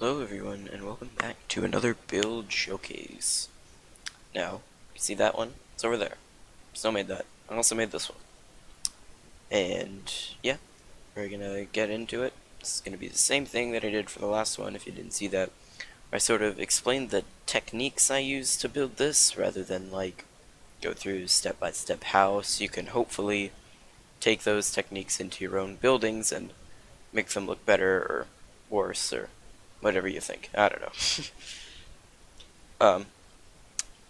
Hello everyone, and welcome back to another build showcase. Now, you see that one? It's over there. Still made that. I also made this one. And yeah, we're gonna get into it. This is gonna be the same thing that I did for the last one, if you didn't see that. I sort of explained the techniques I used to build this, rather than like go through step by step how, so you can hopefully take those techniques into your own buildings and make them look better or worse or whatever you think. I don't know. um,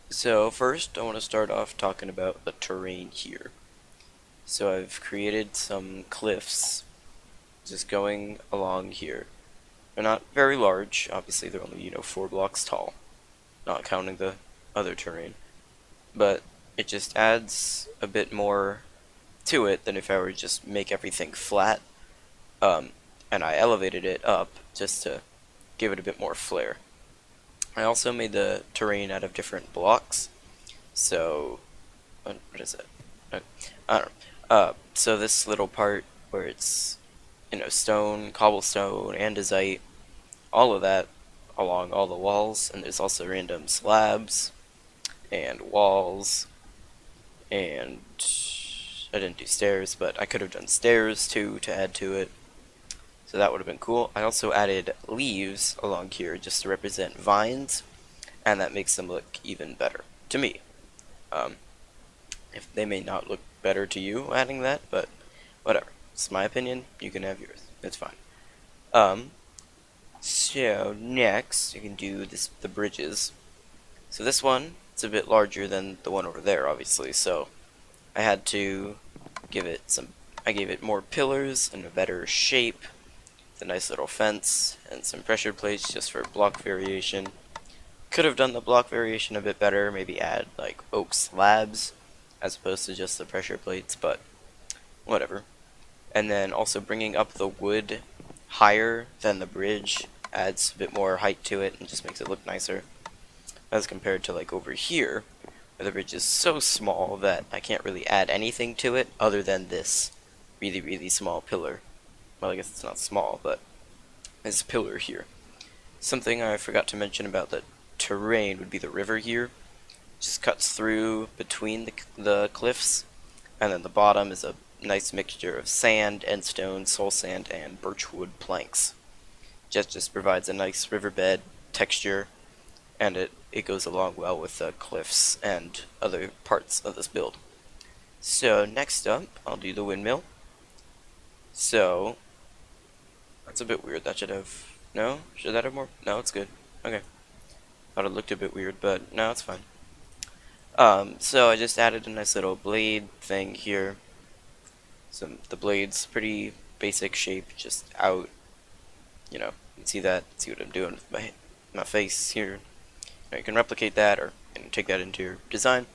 So first I want to start off talking about the terrain here. So I've created some cliffs just going along here. They're not very large, obviously they're only, 4 blocks tall, not counting the other terrain. But it just adds a bit more to it than if I were to just make everything flat. And I elevated it up just to give it a bit more flair. I also made the terrain out of different blocks. So, what is it? I don't know. So this little part where it's, stone, cobblestone, andesite, all of that along all the walls, and there's also random slabs and walls, and I didn't do stairs, but I could have done stairs too to add to it. So that would have been cool. I also added leaves along here just to represent vines, and that makes them look even better to me. If they may not look better to you adding that, but whatever. It's my opinion. You can have yours. It's fine. So next you can do the bridges. So this one, it's a bit larger than the one over there, obviously. So I had to give it I gave it more pillars and a better shape. A nice little fence and some pressure plates just for block variation. Could have done the block variation a bit better, maybe add like oak slabs as opposed to just the pressure plates, but whatever. And then also bringing up the wood higher than the bridge adds a bit more height to it and just makes it look nicer as compared to like over here where the bridge is so small that I can't really add anything to it other than this really small pillar. Well, I guess it's not small, but this pillar here. Something I forgot to mention about the terrain would be the river here. It just cuts through between the cliffs, and then the bottom is a nice mixture of sand and stone, soul sand, and birchwood planks. Just provides a nice riverbed texture, and it goes along well with the cliffs and other parts of this build. So next up, I'll do the windmill. So that's a bit weird. That should have... No? Should that have more? No, it's good. Okay. Thought it looked a bit weird, but no, it's fine. So I just added a nice little blade thing here. The blade's pretty basic shape, just out. You can see that. See what I'm doing with my face here. You can replicate that, or take that into your design.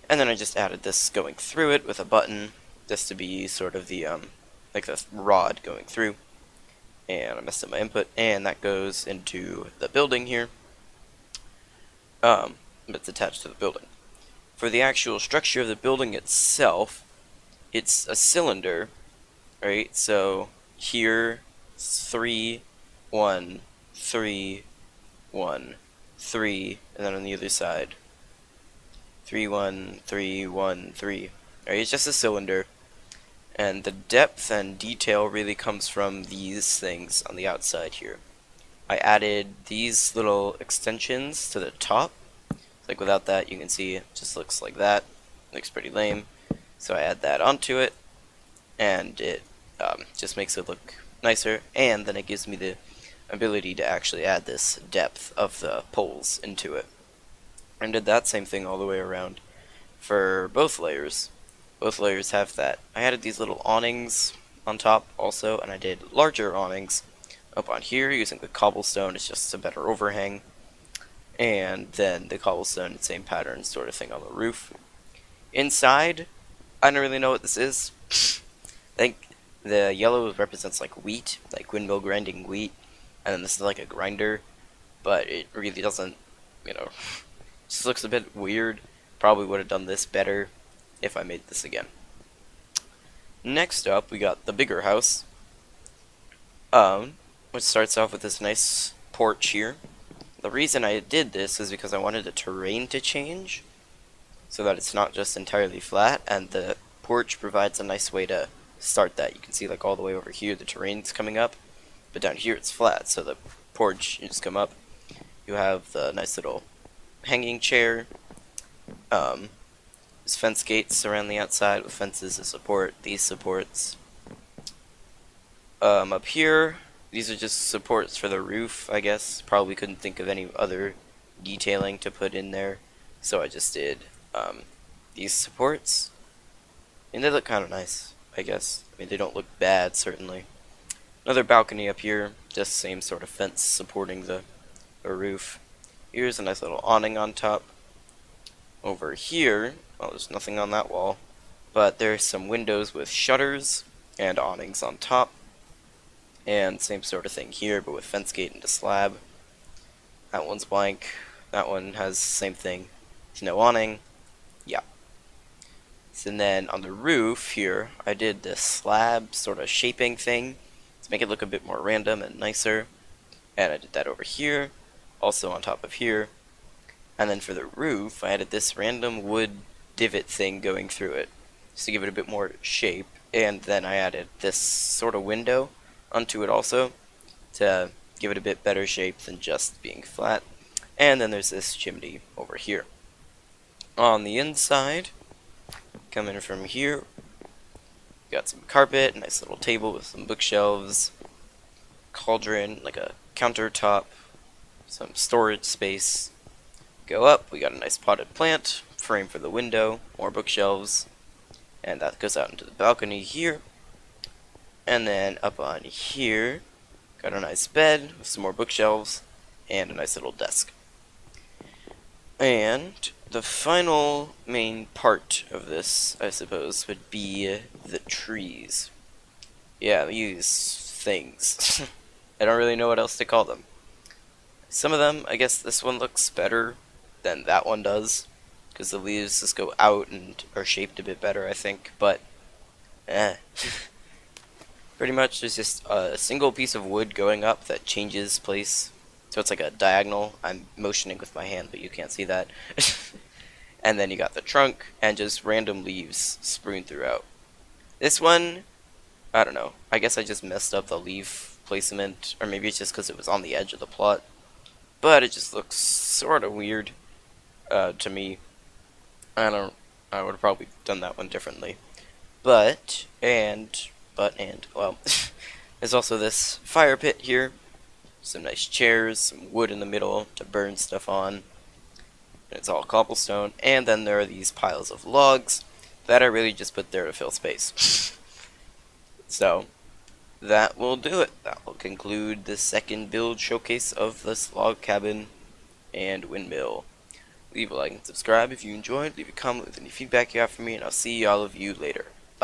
And then I just added this going through it with a button, just to be sort of the like the rod going through. And I messed up my input, and that goes into the building here. It's attached to the building. For the actual structure of the building itself, it's a cylinder, right? So here, 3, 1, 3, 1, 3, and then on the other side, 3, 1, 3, 1, 3. Right? It's just a cylinder. And the depth and detail really comes from these things on the outside here. I added these little extensions to the top. Like without that, you can see it just looks like that. Looks pretty lame. So I add that onto it, and it just makes it look nicer. And then it gives me the ability to actually add this depth of the poles into it. And did that same thing all the way around for both layers. Both layers have that. I added these little awnings on top also, and I did larger awnings up on here using the cobblestone. It's just a better overhang. And then the cobblestone, same pattern sort of thing on the roof. Inside, I don't really know what this is. I think the yellow represents like wheat, like windmill grinding wheat, and then this is like a grinder, but it really doesn't, just looks a bit weird. Probably would have done this better if I made this again. Next up, we got the bigger house, which starts off with this nice porch here. The reason I did this is because I wanted the terrain to change so that it's not just entirely flat, and the porch provides a nice way to start that. You can see like all the way over here the terrain's coming up, but down here it's flat, so the porch, you just come up, you have the nice little hanging chair. There's fence gates around the outside with fences to support these supports. Up here, these are just supports for the roof, I guess. Probably couldn't think of any other detailing to put in there, so I just did these supports. And they look kind of nice, I guess. I mean, they don't look bad, certainly. Another balcony up here, just same sort of fence supporting the roof. Here's a nice little awning on top. Over here, well, there's nothing on that wall, but there's some windows with shutters and awnings on top. And same sort of thing here, but with fence gate and a slab. That one's blank. That one has the same thing. There's no awning. Yeah. And then on the roof here, I did this slab sort of shaping thing to make it look a bit more random and nicer. And I did that over here, also on top of here. And then for the roof, I added this random wood divot thing going through it, just to give it a bit more shape. And then I added this sort of window onto it also, to give it a bit better shape than just being flat. And then there's this chimney over here. On the inside, coming from here, got some carpet, a nice little table with some bookshelves, cauldron, like a countertop, some storage space. Go up, we got a nice potted plant, frame for the window, more bookshelves, and that goes out into the balcony here. And then up on here, got a nice bed with some more bookshelves, and a nice little desk. And the final main part of this, I suppose, would be the trees. Yeah, these things. I don't really know what else to call them. Some of them, I guess this one looks better than that one does, because the leaves just go out and are shaped a bit better, I think, but pretty much there's just a single piece of wood going up that changes place. So it's like a diagonal. I'm motioning with my hand, but you can't see that. And then you got the trunk and just random leaves strewn throughout. This one, I don't know. I guess I just messed up the leaf placement, or maybe it's just because it was on the edge of the plot. But it just looks sort of weird to me. I would have probably done that one differently. Well, there's also this fire pit here. Some nice chairs, some wood in the middle to burn stuff on. And it's all cobblestone. And then there are these piles of logs that I really just put there to fill space. So, that will do it. That will conclude the second build showcase of this log cabin and windmill. Leave a like and subscribe if you enjoyed. Leave a comment with any feedback you have for me, and I'll see all of you later.